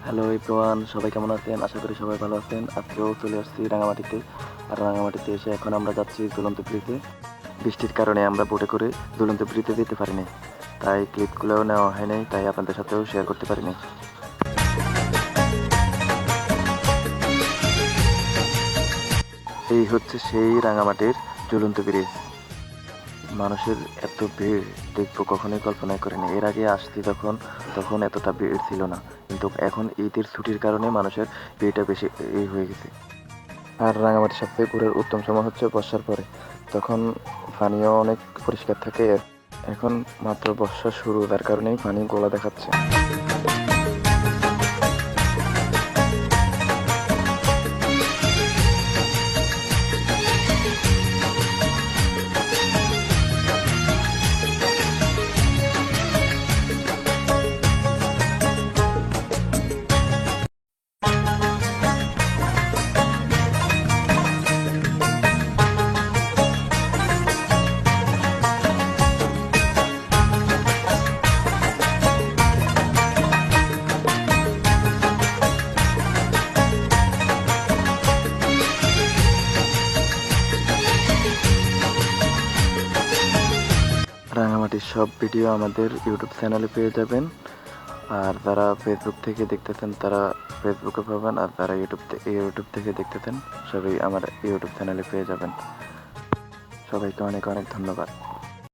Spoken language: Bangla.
হ্যালো এভরিওয়ান, সবাই কেমন আছেন? আশা করি সবাই ভালো আছেন। আজকেও চলে আসছি রাঙামাটিতে। আর রাঙামাটিতে এসে এখন আমরা যাচ্ছি ঝুলন্ত ব্রিজে। বৃষ্টির কারণে আমরা বোটে করে ঝুলন্ত ব্রিজে যেতে পারিনি, তাই ক্লিপগুলোও নেওয়া হয় নাই, তাই আপনাদের সাথেও শেয়ার করতে পারিনি। এই হচ্ছে সেই রাঙামাটির ঝুলন্ত ব্রিজ। মানুষের এত ভিড় দেখবো কখনোই কল্পনা করিনি। এর আগে আসছি তখন এতটা ভিড় ছিল না, কিন্তু এখন ঈদের ছুটির কারণে মানুষের ভিড়টা বেশি হয়ে গেছে। আর রাঙামাটির সবথেকে ঘোরার উত্তম সময় হচ্ছে বর্ষার পরে, তখন পানিও অনেক পরিষ্কার থাকে। এখন মাত্র বর্ষা শুরু, তার কারণেই পানি গোলা দেখাচ্ছে। রাঙামাটির সব ভিডিও আমাদের ইউটিউব চ্যানেলে পেয়ে যাবেন। আর যারা ফেসবুক থেকে দেখতেছেন তারা ফেসবুকে পাবেন, আর যারা ইউটিউব থেকে দেখতেছেন সবাই আমার ইউটিউব চ্যানেলে পেয়ে যাবেন। সবাইকে অনেক অনেক ধন্যবাদ।